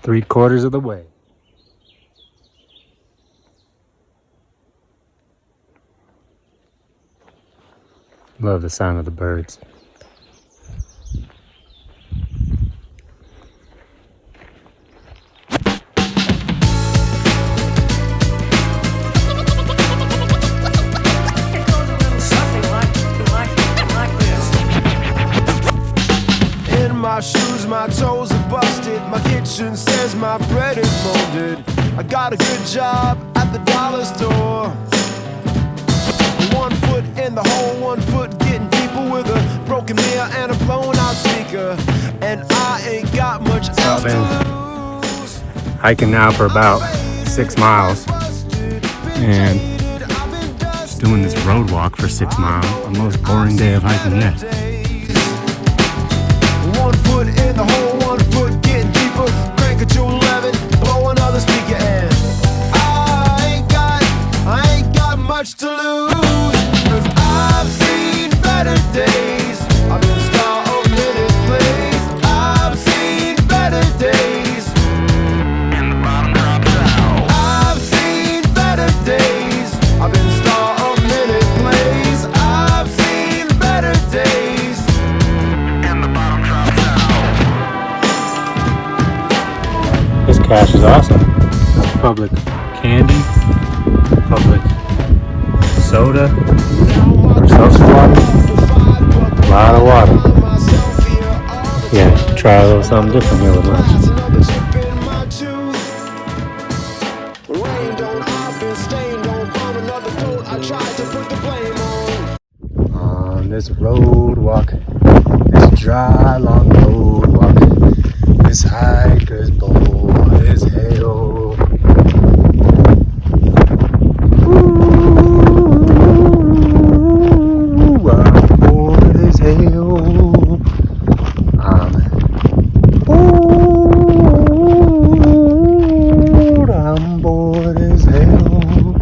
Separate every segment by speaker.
Speaker 1: 3/4 of the way. Love the sound of the birds.
Speaker 2: My shoes, my toes are busted. My kitchen says my bread is molded. I got a good job at the dollar store. 1 foot in the hole, 1 foot getting deeper with a broken mirror and a blown out speaker. And I ain't got much else to lose.
Speaker 1: Hiking now for about 6 miles. And doing this road walk for 6 miles. The most boring day of hiking yet.
Speaker 2: 1 foot in the hole, 1 foot getting deeper. Crank it to 11, blow another speaker and I ain't got much to lose. Cause I've seen better days. I've been the star of minute plays. I've seen better days. And the bottom drops out. I've seen better days. I've been the star of minute plays. I've seen better days. And the bottom drops out.
Speaker 1: This cache is awesome. Public candy, public soda, or seltzer water. A lot of water. Yeah, try a little something different here with lunch. On this road walk, this dry, long road walk, this hiker's bold as hell. Ooh, I'm bored as hell. I'm bored as hell.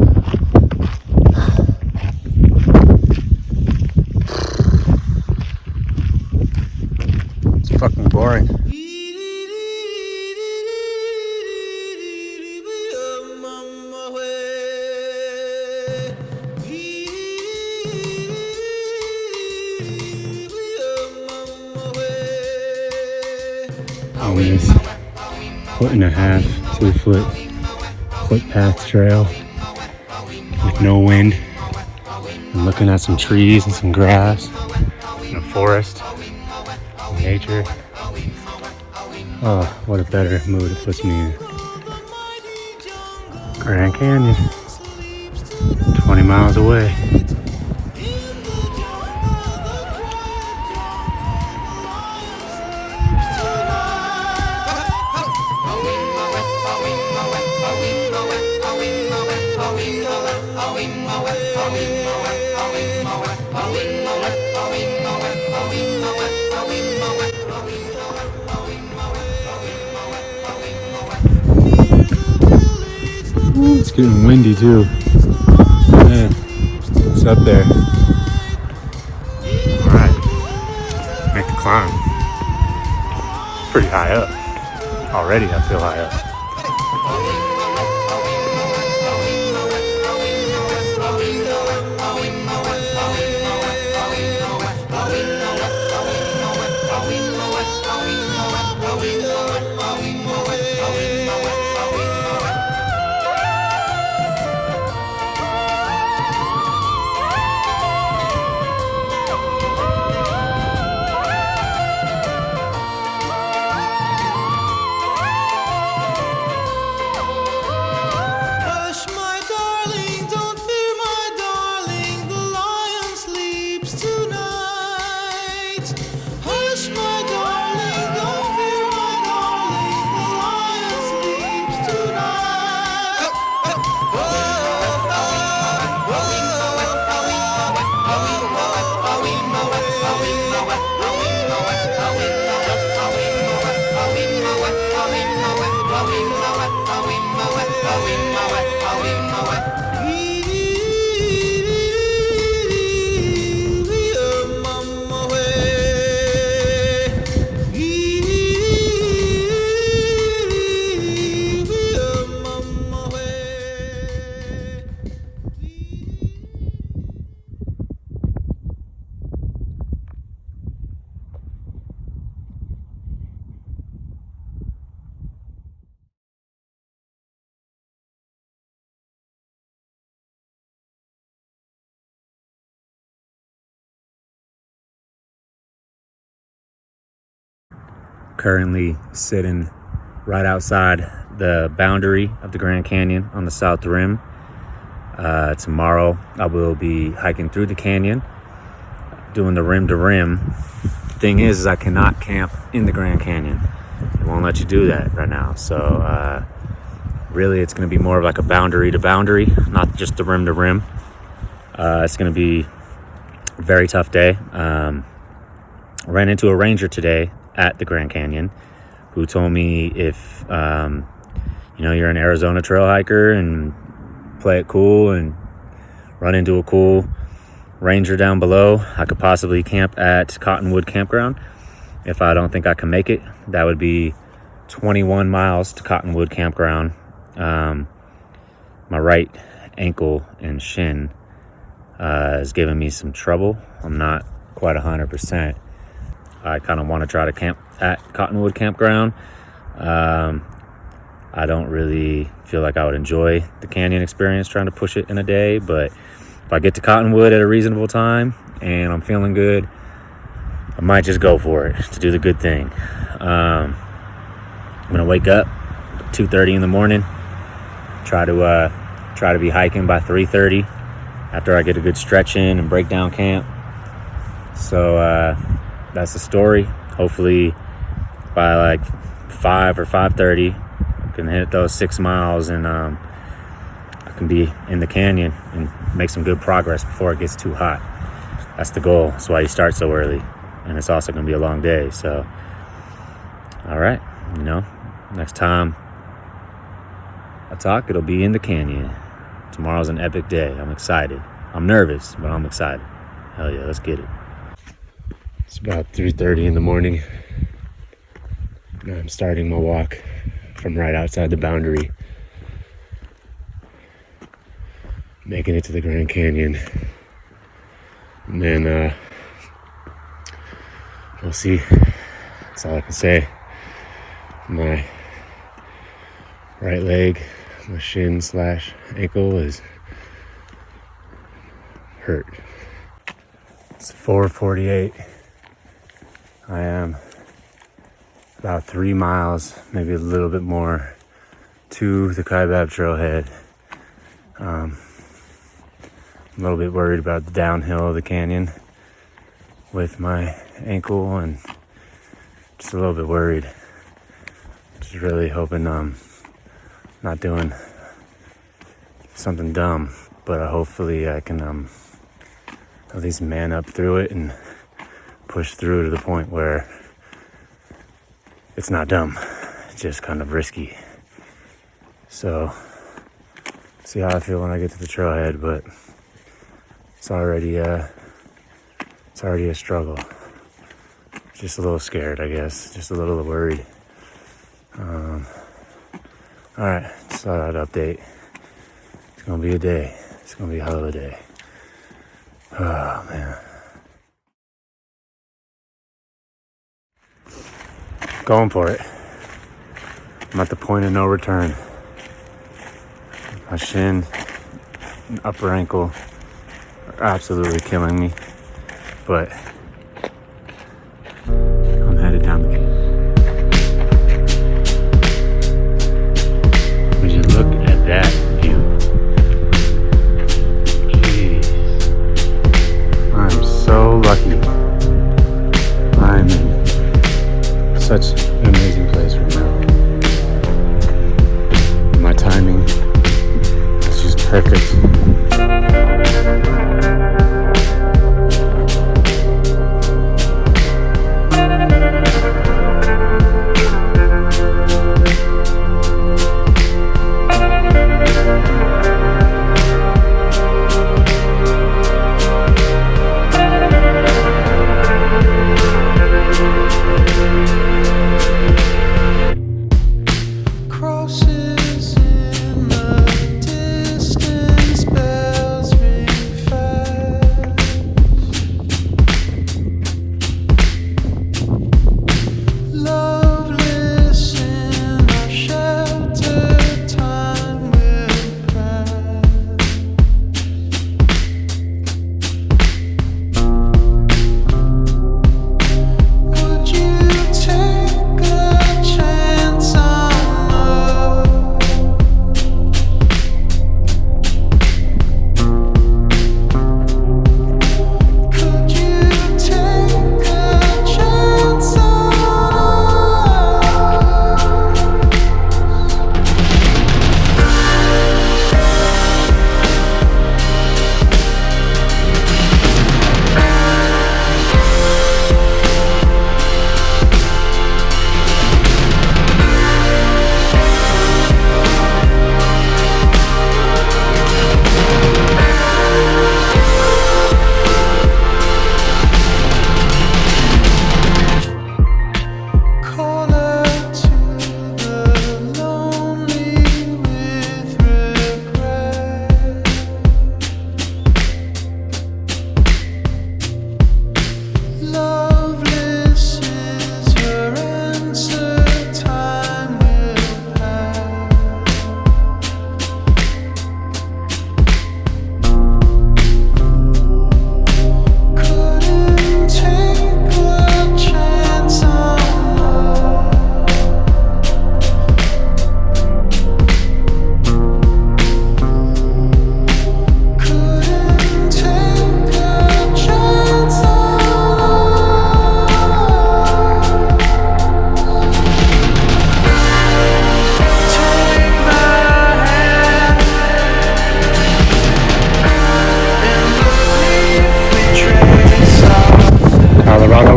Speaker 1: It's fucking boring. On this 1.5 to 2 foot footpath trail with no wind. I'm looking at some trees and some grass and a forest, nature. Oh, what a better mood it puts me in. Grand Canyon, 20 miles away. It's getting windy too. Man, it's up there. Alright, make the climb. Pretty high up. Already I feel high up. currently sitting right outside the boundary of the Grand Canyon on the south rim. Tomorrow I will be hiking through the canyon, doing the rim to rim. Thing is I cannot camp in the Grand Canyon. It won't let you do that right now. So really it's going to be more of like a boundary to boundary, not just the rim to rim. It's going to be a very tough day. I ran into a ranger today at the Grand Canyon who told me if you're an Arizona trail hiker and play it cool and run into a cool ranger down below, I could possibly camp at Cottonwood Campground. If I don't think I can make it, that would be 21 miles to Cottonwood Campground. My right ankle and shin is giving me some trouble. I'm not quite 100%. I kind of want to try to camp at Cottonwood Campground. I don't really feel like I would enjoy the canyon experience trying to push it in a day, but if I get to Cottonwood at a reasonable time and I'm feeling good, I might just go for it to do the good thing. I'm gonna wake up 2:30 in the morning, try to be hiking by 3:30 after I get a good stretch in and break down camp. So that's the story. Hopefully by like 5 or 5:30 I can hit those 6 miles and I can be in the canyon and make some good progress before it gets too hot. That's the goal. That's why you start so early, and it's also going to be a long day. So all right, next time I talk, it'll be in the canyon. Tomorrow's an epic day. I'm excited. I'm nervous, but I'm excited. Hell yeah, let's get it. It's about 3:30 in the morning. And I'm starting my walk from right outside the boundary, making it to the Grand Canyon. And then we'll see. That's all I can say. My right leg, my shin / ankle is hurt. It's 4:48. I am about 3 miles, maybe a little bit more, to the Kaibab trailhead. I'm a little bit worried about the downhill of the canyon with my ankle, and just a little bit worried. Just really hoping I'm not doing something dumb, but hopefully I can at least man up through it and push through to the point where it's not dumb, it's just kind of risky. So see how I feel when I get to the trailhead, but it's already a struggle. Just a little scared, I guess, just a little worried. All right, so that update. It's gonna be a day. It's gonna be a hell of a day. Oh man. Going for it. I'm at the point of no return. My shin, upper ankle are absolutely killing me, but I'm headed down the canyon. Would you look at that view? Jeez. I'm so lucky. I'm in such an amazing place right now. My timing is just perfect.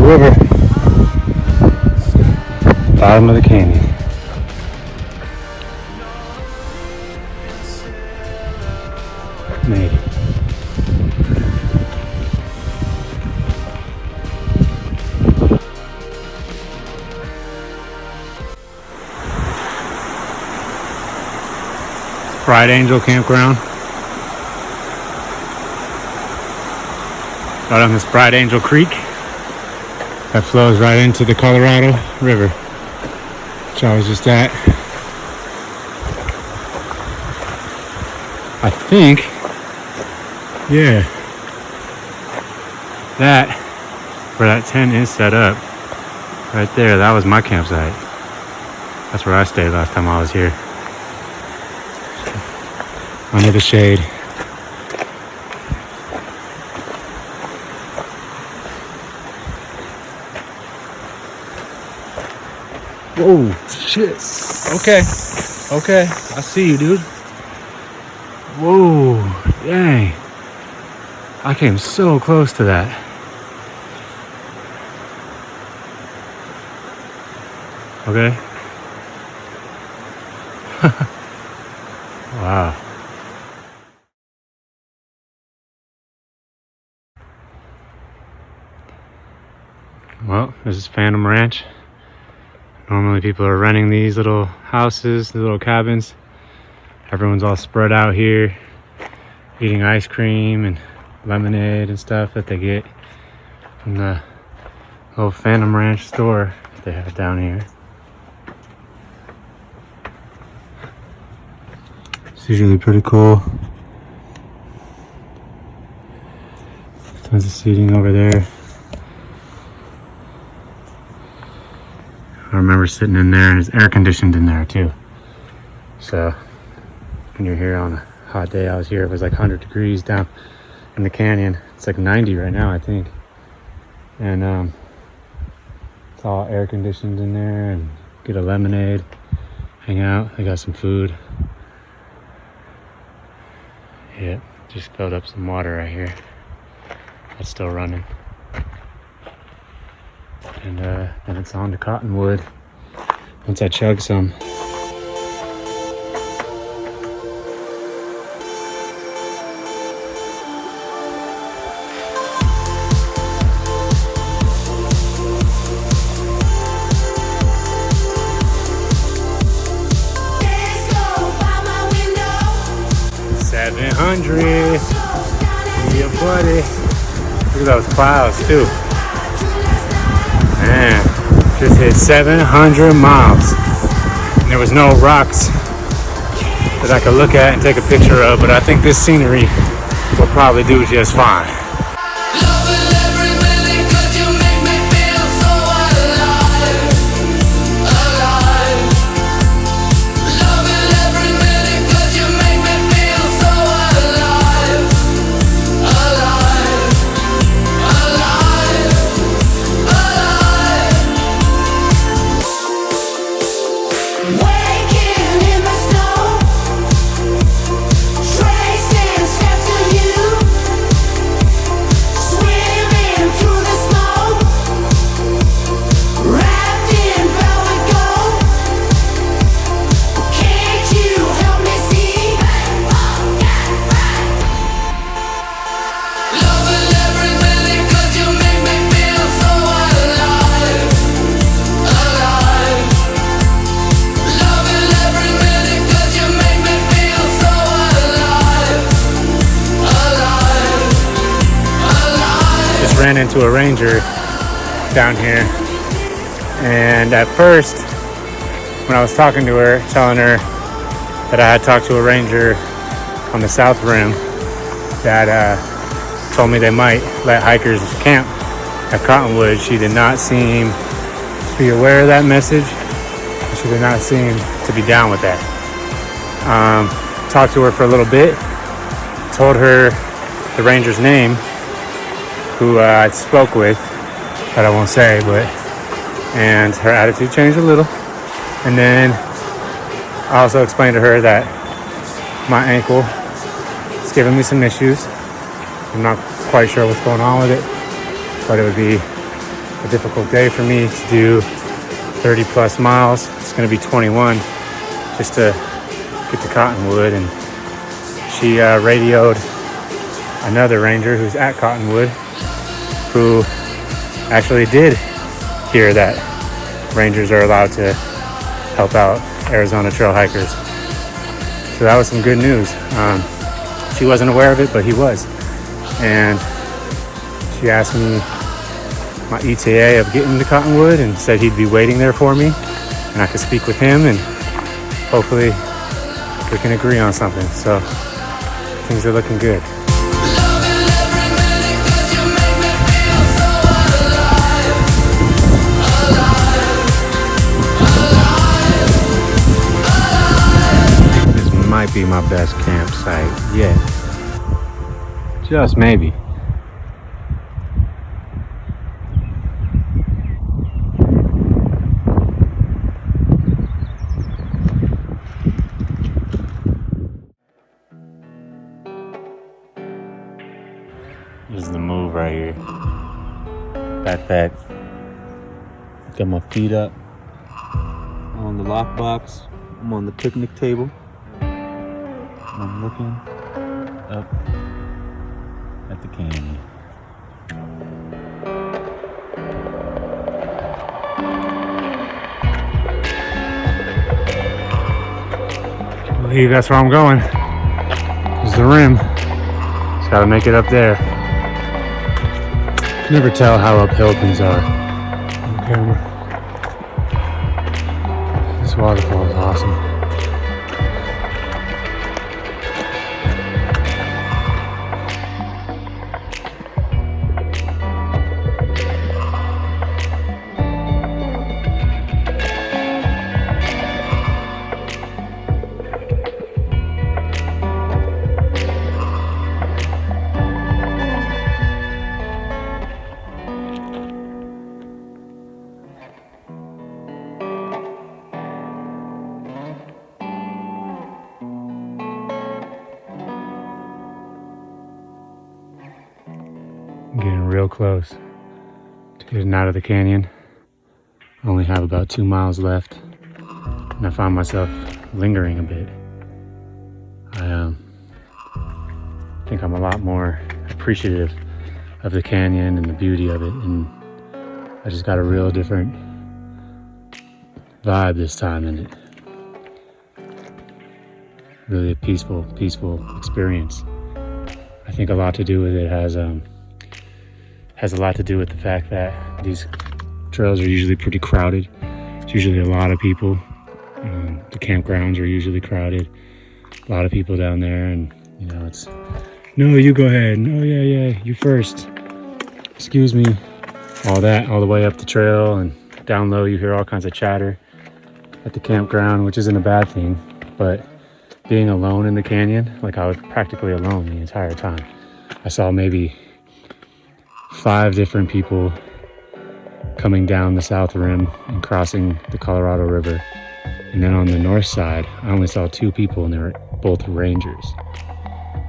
Speaker 1: river. Bottom of the canyon. Made it. Bright Angel Campground. Out on this Bright Angel Creek that flows right into the Colorado River, which I was just at. I think, yeah, that, where that tent is set up, right there, that was my campsite. That's where I stayed last time I was here. Under the shade. Whoa, shit. Okay, I see you, dude. Whoa, dang. I came so close to that. Okay. Wow. Well, this is Phantom Ranch. Normally people are renting these little houses, the little cabins. Everyone's all spread out here, eating ice cream and lemonade and stuff that they get from the little Phantom Ranch store that they have down here. It's usually pretty cool. Tons of seating over there. I remember sitting in there, and it's air conditioned in there too. So when you're here on a hot day, I was here, it was like 100 degrees down in the canyon. It's like 90 right now, I think. And it's all air conditioned in there, and get a lemonade, hang out. They got some food. Yeah, just filled up some water right here. That's still running. And then it's on to Cottonwood once I chug some. Yeah, buddy. Look at those clouds too. Man, just hit 700 miles. And there was no rocks that I could look at and take a picture of, but I think this scenery will probably do just fine. Ran into a ranger down here, and at first when I was talking to her, telling her that I had talked to a ranger on the south rim that told me they might let hikers camp at Cottonwood, she did not seem to be aware of that message. She did not seem to be down with that. Talked to her for a little bit, told her the ranger's name, who I spoke with, that I won't say, and her attitude changed a little. And then I also explained to her that my ankle is giving me some issues. I'm not quite sure what's going on with it, but it would be a difficult day for me to do 30 plus miles. It's going to be 21 just to get to Cottonwood. And she radioed another ranger who's at Cottonwood, who actually did hear that rangers are allowed to help out Arizona trail hikers. So that was some good news. She wasn't aware of it, but he was. And she asked me my ETA of getting to Cottonwood and said he'd be waiting there for me and I could speak with him and hopefully we can agree on something. So things are looking good. This might be my best campsite yet. Just maybe. This is the move right here. Backpack. Got my feet up on the lockbox. I'm on the picnic table. I'm looking up at the canyon. I believe that's where I'm going. This is the rim. Just gotta make it up there. You can never tell how uphill things are on camera. This waterfall is awesome. I'm getting real close to getting out of the canyon. I only have about 2 miles left, and I find myself lingering a bit. I think I'm a lot more appreciative of the canyon and the beauty of it, and I just got a real different vibe this time in it. Really a peaceful experience. I think a lot to do with it has a lot to do with the fact that these trails are usually pretty crowded. It's usually a lot of people. The campgrounds are usually crowded. A lot of people down there, and you know, it's, no, you go ahead. No, yeah, you first. Excuse me. All that, all the way up the trail, and down low you hear all kinds of chatter at the campground, which isn't a bad thing, but being alone in the canyon, like I was practically alone the entire time. I saw maybe 5 different people coming down the south rim and crossing the Colorado River. And then on the north side, I only saw 2 people, and they were both rangers.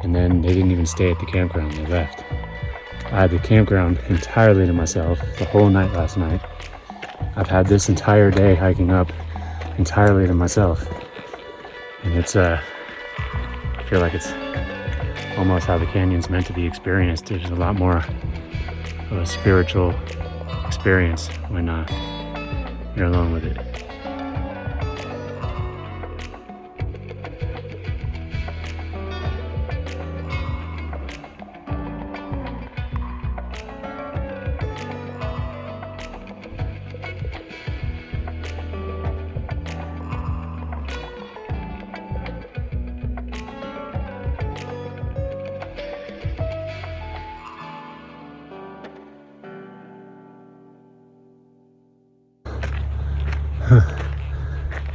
Speaker 1: And then they didn't even stay at the campground, they left. I had the campground entirely to myself the whole night last night. I've had this entire day hiking up entirely to myself. And it's, I feel like it's almost how the canyon's meant to be experienced. There's a lot more of a spiritual experience when you're alone with it.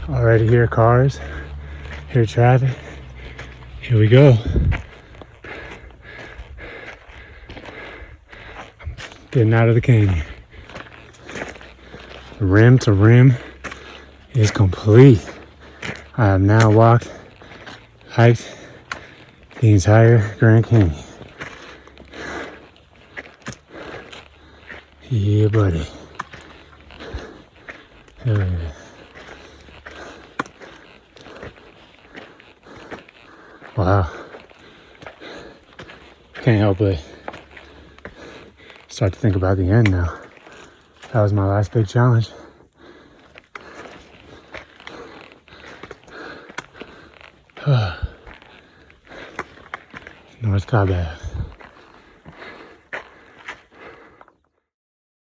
Speaker 1: Already hear cars, hear traffic. Here we go. Getting out of the canyon. Rim to rim is complete. I have now hiked the entire Grand Canyon. Yeah, buddy. Wow. Can't help but start to think about the end now. That was my last big challenge. North Kaibab.